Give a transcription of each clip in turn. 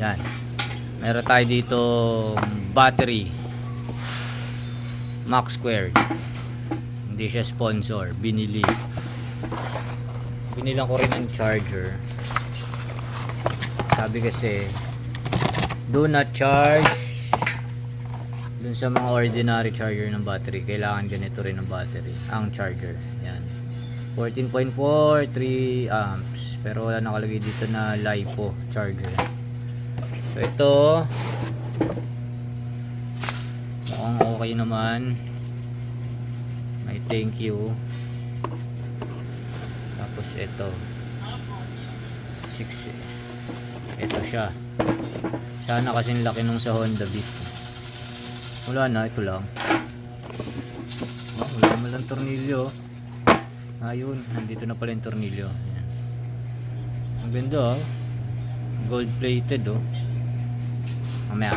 Yan. Meron tayo dito battery Max Squared. Hindi siya sponsor, binilang ko rin ng charger. Sabi kasi do not charge dun sa mga ordinary charger ng battery, kailangan ganito rin ng battery ang charger. Yan, 14.4 3 amps, pero wala nakalagay dito na LiPo charger. So ito mukhang okay naman, may thank you. Tapos ito 6, ito siya. Sana kasing laki nung sa Honda Beat. Wala na, ito lang. Wala naman lang tornilyo. Ayun, nandito na pala yung tornilyo. Ayan. Ang ganda, gold plated oh. Mamaya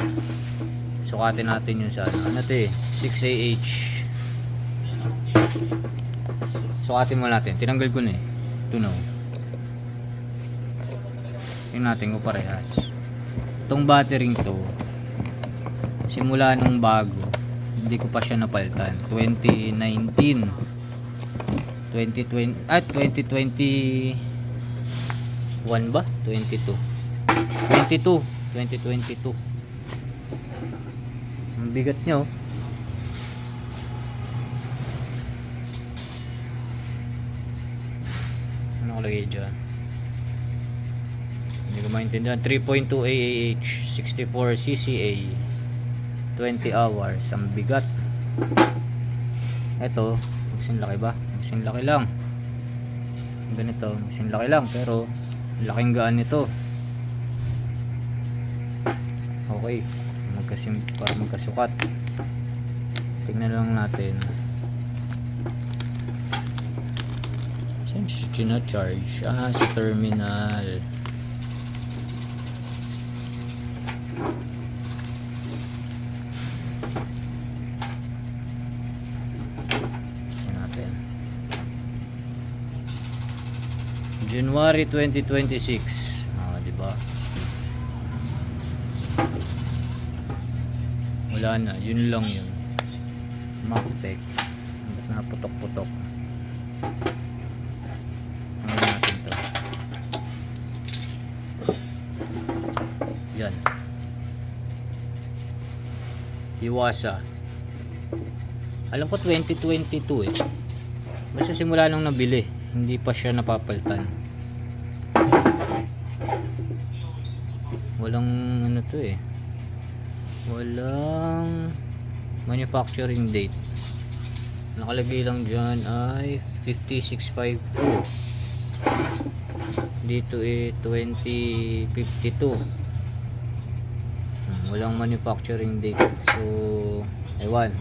sukatin natin yung sa ano to 6AH. Sukatin mo natin. Tinanggal ko na eh. Tunaw. Tingnan natin kung parehas. Itong battery to, simula nung bago, hindi ko pa siya napalitan. 2019 2021 ba? 2022 ang bigat nyo. Ano kalagay dyan? Hindi ko maintindihan. 3.2 AAH 64 CCA 20 hours. Ang bigat. Ito, magsing laki ba? Magsing laki lang. Ganito, magsing laki lang. Pero, laking gaan nito. Okay. Para magkasukat. Tingnan lang natin. Saan siya ginacharge? Sa terminal. January 2026. Di ba? Wala na, yun lang yun. Mactech. Naputok-putok. Ano natin to? Yan. Iwasa. Alam ko 2022 eh. Basta simula nung nabili, hindi pa siya napapalitan. Walang ano to eh. Walang manufacturing date. Nakalagay lang dyan ay 5652. Dito eh 2052. Walang manufacturing date. So, ewan.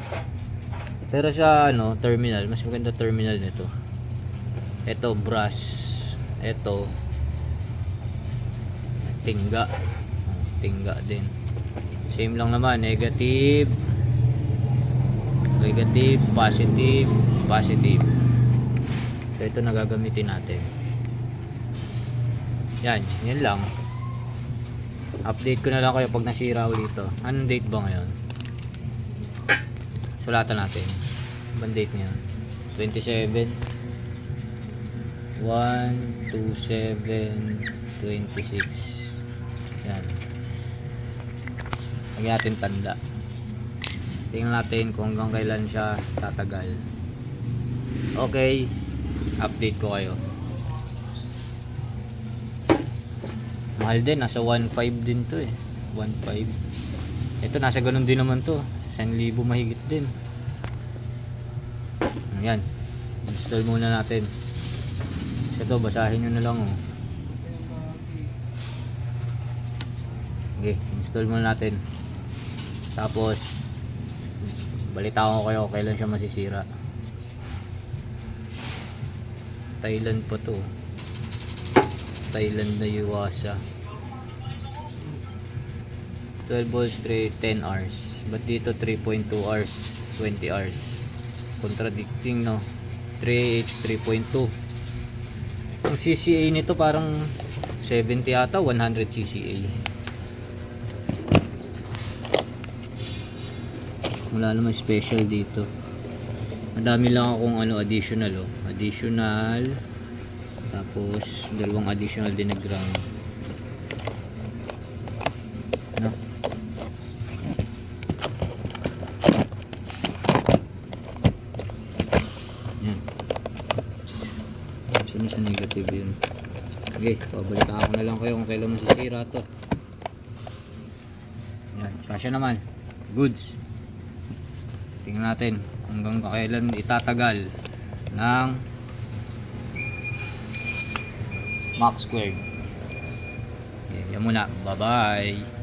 Pero sa terminal, mas maganda terminal nito. Ito brass. Ito tingga. Tingga din. Same lang naman, negative, positive. So ito na gagamitin natin. Yan lang. Update ko na lang kayo pag nasira ulit ito. Anong date ba ngayon? Sulatan natin. Anong date ngayon? 27 1/27/26. Yan. Lagyan natin tanda. Tingnan natin kung hanggang kailan siya tatagal. Okay, update ko kayo. Mahal din, nasa 1.5 din to eh. 1.5. Ito nasa ganun din naman to. 1,000 mahigit din. Ayan. Install muna natin. Ito, basahin nyo na lang oh. Okay, install muna natin. Tapos balitaan ko kayo kailan siya masisira. Thailand pa to. Thailand na Yuasa. 12 volts straight 10 hours. But dito 3.2 hours, 20 hours. Contradicting no. 3H 3.2. Ang CCA nito parang 70 yata, 100 CCA. Wala namang special dito. Madami lang akong ano additional oh. Additional. Tapos dalawang additional din na ground. No? Yan. Sino sa negative yun? Okay, pabalitaan ko na lang kayo kung kailan masisira to. Yan, kasya naman. Goods. Tingnan natin hanggang kailan itatagal ng Max Squared. Okay, yan muna. Bye-bye.